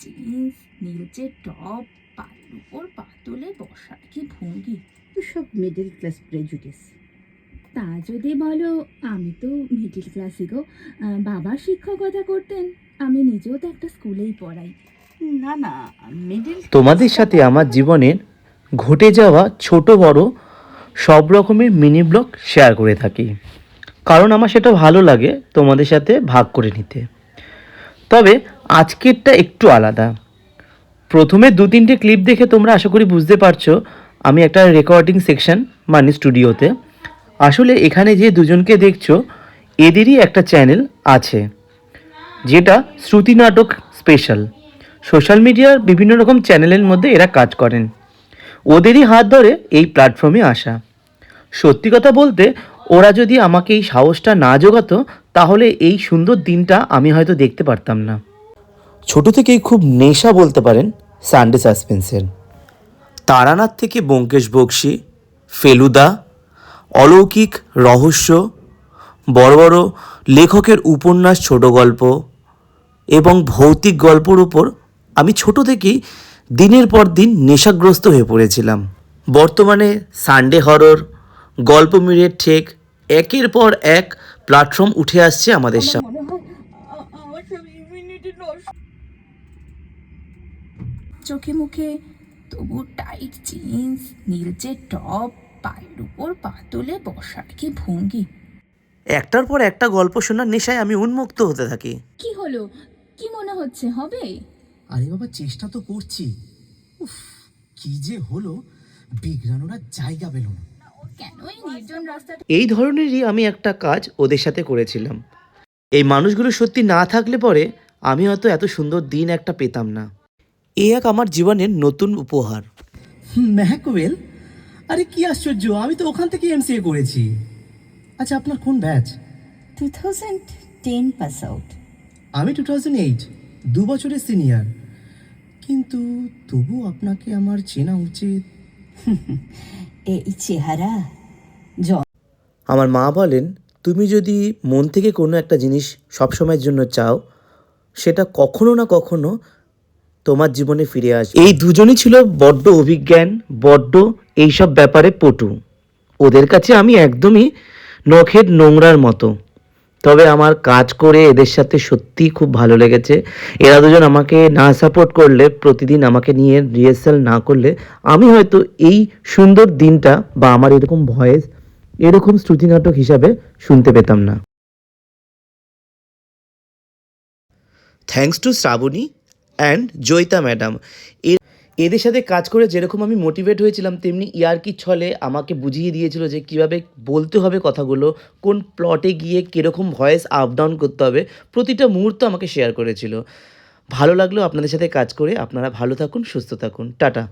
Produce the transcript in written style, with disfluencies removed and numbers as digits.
Jeans, নীলচে top, পায়ের উপর পা তুলে বসার কি ভঙ্গি! সব মিডল ক্লাস প্রেজুডিস। তা যদি বলো, আমি তো মিডিল ক্লাসই গো। বাবা শিক্ষকতা করতেন, আমি নিজেও তো একটা স্কুলেই পড়াই। না না, মিডল তোমাদের সাথে আমার জীবনের ঘটে যাওয়া ছোট বড় সব রকমের মিনি ব্লগ শেয়ার করে থাকি, কারণ আমার সেটা ভালো লাগে তোমাদের সাথে ভাগ করে নিতে। তবে আজকেরটা একটু আলাদা। প্রথমে 2-3টে ক্লিপ দেখে তোমরা আশা করি বুঝতে পারছো আমি একটা রেকর্ডিং সেকশন মানে স্টুডিওতে। আসলে এখানে যে দুজনকে দেখছো এদেরই একটা চ্যানেল আছে, যেটা শ্রুতি নাটক স্পেশাল। সোশ্যাল মিডিয়ার বিভিন্ন রকম চ্যানেলের মধ্যে এরা কাজ করেন, ওদেরই হাত ধরে এই প্ল্যাটফর্মে আসা। সত্যি কথা বলতে, ওরা যদি আমাকে এই সাহসটা না জোগাতো তাহলে এই সুন্দর দিনটা আমি হয়তো দেখতে পারতাম না। ছোট থেকেই খুব নেশা বলতে পারেন সানডে সাসপেন্সের। তারানাথ থেকে ব্যোমকেশ বক্সী, ফেলুদা, অলৌকিক রহস্য, বড় বড় লেখকের উপন্যাস, ছোট গল্প এবং ভৌতিক গল্পর উপর আমি ছোট থেকেই দিনের পর দিন নেশাগ্রস্ত হয়ে পড়েছিলাম। বর্তমানে সানডে হরর, গল্প মিরের ঠেক একের পর এক প্ল্যাটফর্ম উঠে আসছে আমাদের সামনে। মনে হয় আমার সব ইমিউনিটি নষ্ট। চোখে মুখে তবু টাইট জিন্স, নীলচে টপ, পায়ের উপর পা তুলে বসার কি ভঙ্গি! একটার পর একটা গল্প শোনার নেশায় আমি উন্মুক্ত হতে থাকি। কি হলো? কি মনে হচ্ছে হবে? আরে বাবা, চেষ্টা তো করছি। উফ, কি যে হলো, বিগড়ানোর আর জায়গা পেল না। কেন এই নির্জন রাস্তাটা? এই ধরনেরই আমি একটা কাজ ওদের সাথে করেছিলাম। এই মানুষগুলো সত্যি না থাকলে পরে আমি হয়তো এত সুন্দর দিন একটা পেতাম না। এই এক আমার জীবনের নতুন উপহার। ম্যাকওয়েল, আরে কি আশ্চর্য, আমি তো ওখান থেকে এমসিএ করেছি। আচ্ছা, আপনার কোন ব্যাচ? 2010 pass out. আমি 2008, 2 বছরের সিনিয়র। কিন্তু তবু আপনাকে আমার চেনা উচিত। এই চেহারা আমার মা বলেন, তুমি যদি মন থেকে কোনো একটা জিনিস সবসময়ের জন্য চাও, সেটা কখনো না কখনো তোমার জীবনে ফিরে আসে। এই দুজনই ছিল বড্ড অভিজ্ঞান, বড্ড এইসব ব্যাপারে পটু। ওদের কাছে আমি একদমই নখের নোংরার মতো। তবে আমার কাজ করে এদের সাথে সত্যিই খুব ভালো লেগেছে। এরা দুজন আমাকে না সাপোর্ট করলে, প্রতিদিন আমাকে নিয়ে রিহার্সাল না করলে আমি হয়তো এই সুন্দর দিনটা বা আমার এরকম ভয়েস এরকম শ্রুতি নাটক হিসাবে শুনতে পেতাম না। Thanks to Shrabani and Joyita madam. এদের সাথে কাজ করে যেরকম আমি মোটিভেট হয়েছিলাম, তেমনি ইয়ার্কির ছলে আমাকে বুঝিয়ে দিয়েছিল যে কীভাবে বলতে হবে কথাগুলো, কোন প্লটে গিয়ে কীরকম ভয়েস আপ ডাউন করতে হবে, প্রতিটা মুহূর্ত আমাকে শেয়ার করেছিল। ভালো লাগলো আপনাদের সাথে কাজ করে। আপনারা ভালো থাকুন, সুস্থ থাকুন, টাটা।